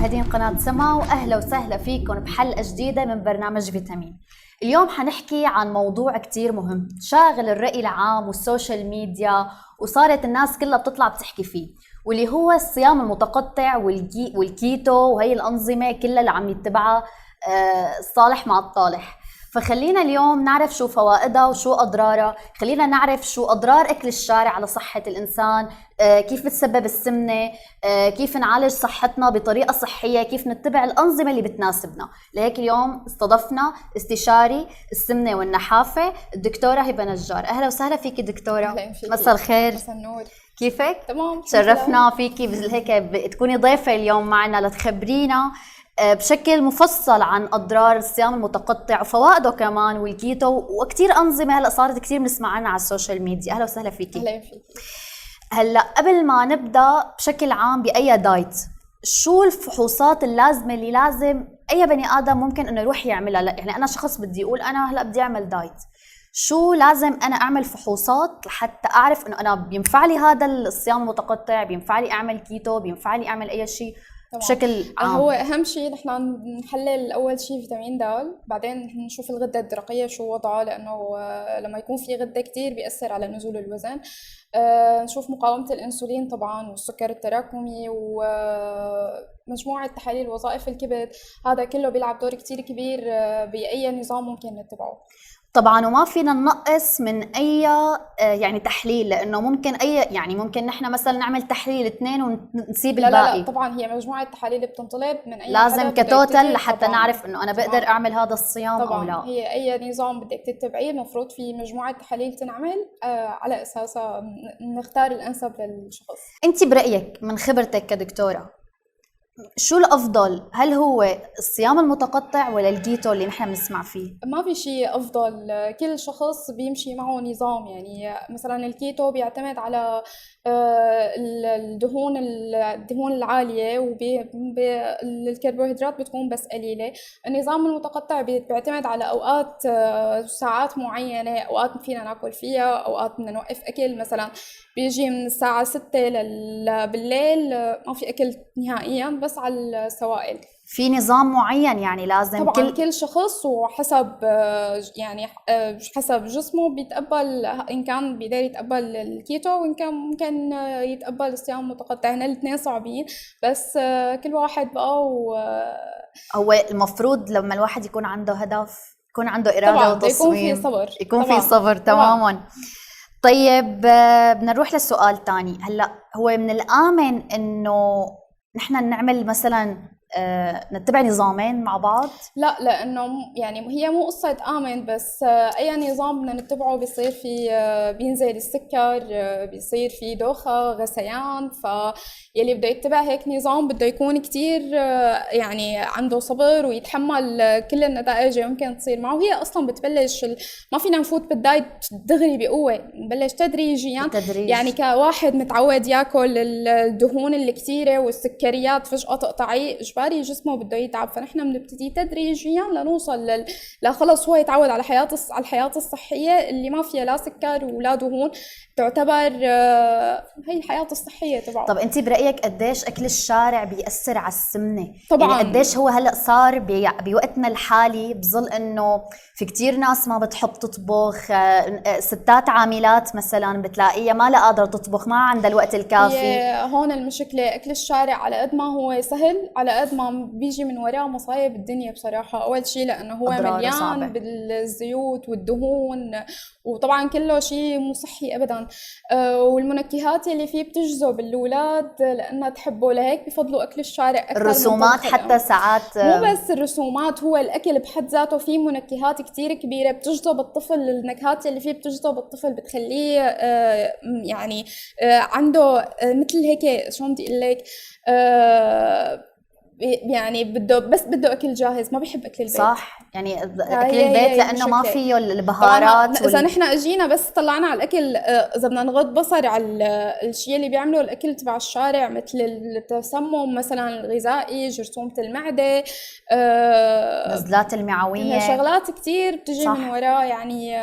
مشاهدين قناة سما، وأهلا وسهلا فيكم بحلقة جديدة من برنامج فيتامين. اليوم حنحكي عن موضوع كتير مهم شاغل الرأي العام والسوشيال ميديا، وصارت الناس كلها بتطلع بتحكي فيه، واللي هو الصيام المتقطع والكيتو، وهي الأنظمة كلها اللي عم يتبعها الصالح مع الطالح. فخلينا اليوم نعرف شو فوائدها وشو أضرارها. خلينا نعرف شو أضرار أكل الشارع على صحة الإنسان، كيف بتسبب السمنة، كيف نعالج صحتنا بطريقة صحية، كيف نتبع الأنظمة اللي بتناسبنا. لهيك اليوم استضفنا استشاري السمنة والنحافة الدكتورة هبة نجار. أهلا وسهلا فيكي دكتورة. أهلا فيكي. مساء الخير. مساء النور. كيفك؟ تمام. شرفنا فيكي هيك تكوني ضيفة اليوم معنا لتخبرينا بشكل مفصل عن أضرار الصيام المتقطع وفوائده كمان، والكيتو وكتير أنظمة هلأ صارت كتير بنسمع عنها على السوشيال ميديا. أهلا وسهلا فيكي. أهلا فيكي. هلأ قبل ما نبدأ بشكل عام بأي دايت، شو الفحوصات اللازمة اللي لازم أي بني آدم ممكن إنه يروح يعملها؟ يعني أنا شخص بدي أقول أنا هلأ بدي أعمل دايت، شو لازم أنا أعمل فحوصات لحتى أعرف إنه أنا بينفع لي هذا الصيام المتقطع، بينفع لي أعمل كيتو، بينفع لي أعمل أي شيء بشكل عام؟ هو أهم شيء نحن نحلل أول شيء فيتامين د، بعدين نشوف الغدة الدرقية شو وضعها، لأنه لما يكون في غدة كتير بيأثر على نزول الوزن. نشوف مقاومة الأنسولين طبعا، والسكر التراكمي، ومجموعة تحاليل وظائف الكبد. هذا كله بيلعب دور كتير كبير بأي نظام ممكن نتبعه. طبعا، وما فينا ننقص من اي يعني تحليل، لانه ممكن يعني ممكن نحن مثلا نعمل تحليل 2 ونسيب الباقي. لا طبعا، هي مجموعة تحاليل بتنطلب من اي لازم كتوتل لحتى طبعاً. نعرف انه انا بقدر اعمل هذا الصيام طبعاً. او لا. هي اي نظام بدك تتبعيه المفروض في مجموعة تحاليل تنعمل على اساسها نختار الانسب للشخص. انت برأيك من خبرتك كدكتورة شو الأفضل؟ هل هو الصيام المتقطع ولا الكيتو اللي نحن بنسمع فيه؟ ما في شيء أفضل، كل شخص بيمشي معه نظام. يعني مثلا الكيتو بيعتمد على الدهون العالية، والكربوهيدرات بتكون بس قليلة. النظام المتقطع بيعتمد على أوقات، ساعات معينة، أوقات فينا ناكل فيها، أوقات بدنا نوقف أكل. مثلا بيجي من الساعة 6 بالليل ما في أكل نهائيا، بس على السوائل. في نظام معين يعني لازم طبعا كل شخص وحسب يعني حسب جسمه بيتقبل، إن كان بيقدر يتقبل الكيتو، وإن كان ممكن يتقبل الصيام المتقطع. هنا الاثنين صعبين، بس كل واحد بقى هو المفروض لما الواحد يكون عنده هدف يكون عنده إرادة طبعا وتصميم، يكون في صبر. يكون طبعاً. في صبر. تماما. طيب بدنا نروح للسؤال تاني. هلأ هو من الآمن إنه نحن نعمل مثلا نتبع نظامين مع بعض؟ لا، لانه يعني هي مو قصه امن بس. اي نظام بدنا نتبعه بيصير في بينزل السكر، بيصير في دوخه، غثيان. فيلي بده يتبع هيك نظام بده يكون كتير يعني عنده صبر ويتحمل كل النتائج اللي ممكن تصير معه. وهي اصلا بتبلش ما فينا نفوت بالدايت دغري بقوه، نبلش تدريجيا. يعني كواحد متعود ياكل الدهون الكتيره والسكريات فجاه تقطعي، اجباري جسمه بده يتعب. فنحن بنبتدي تدريجيا لنوصل خلص هو يتعود على الحياة الصحية اللي ما فيها لا سكر ولا دهون، تعتبر هي الحياة الصحية تبعه. طب انت برأيك قديش اكل الشارع بيأثر على السمنة؟ طبعا يعني قديش هو هلأ صار بوقتنا الحالي، بظل انه في كتير ناس ما بتحب تطبخ، ستات عاملات مثلا بتلاقيها ما لا قادرة تطبخ، ما عندها الوقت الكافي. هون المشكلة أكل الشارع على قد ما هو سهل، على قد ما بيجي من وراه مصايب الدنيا بصراحة. أول شيء لأنه هو مليان صعبة بالزيوت والدهون، وطبعا كله شيء مو صحي أبدا. والمنكهات اللي فيه بتجذب الأولاد لأنها تحبه، لهيك بفضلوا أكل الشارع أكثر. الرسومات حتى ساعات، مو بس الرسومات، هو الأكل بحد ذاته فيه منكهات كتير كبيرة بتجذب الطفل. النكهات اللي فيه بتجذب الطفل، بتخليه يعني عنده مثل هيك، شو بدي اقول لك، يعني بده اكل جاهز، ما بيحب اكل البيت. صح، يعني اكل البيت لانه ما فيه البهارات اذا نحن اجينا بس طلعنا على الاكل، اذا بدنا نغض بصر على الشيء اللي بيعمله الاكل تبع الشارع، مثل التسمم مثلا الغذائي، جرثومه المعده، نزلات المعويه، شغلات كتير بتجي من وراه يعني.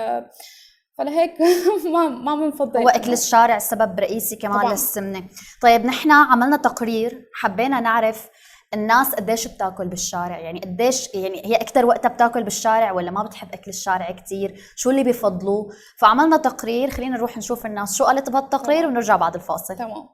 فلهيك ما بنفضل. هو أكل الشارع سبب رئيسي كمان طبعاً للسمنة. طيب نحن عملنا تقرير، حبينا نعرف الناس قديش بتاكل بالشارع، يعني قديش، يعني هي اكثر وقتها بتاكل بالشارع ولا ما بتحب اكل الشارع كتير، شو اللي بيفضلوه. فعملنا تقرير، خلينا نروح نشوف الناس شو قالت بهالتقرير ونرجع بعد الفاصل. تمام.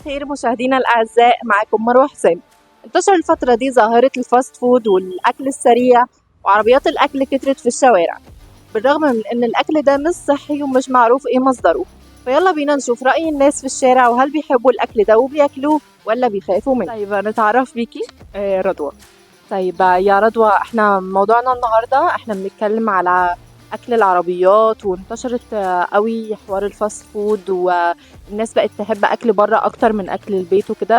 خير مشاهدينا الأعزاء، معكم مروة حسين. انتشر الفترة دي ظاهرة الفاست فود والأكل السريع، وعربيات الأكل كترت في الشوارع، بالرغم من إن الأكل ده مش صحي ومش معروف إيه مصدره. فيلا بينا نشوف رأي الناس في الشارع، وهل بيحبوا الأكل ده وبياكلوه ولا بيخافوا منه. طيب نتعرف بيكي. رضوى. طيب يا رضوى، احنا موضوعنا النهاردة احنا بنتكلم على أكل العربيات، وانتشرت قوي حوار الفاست فود، والناس بقت تحب أكل بره أكتر من أكل البيت وكده.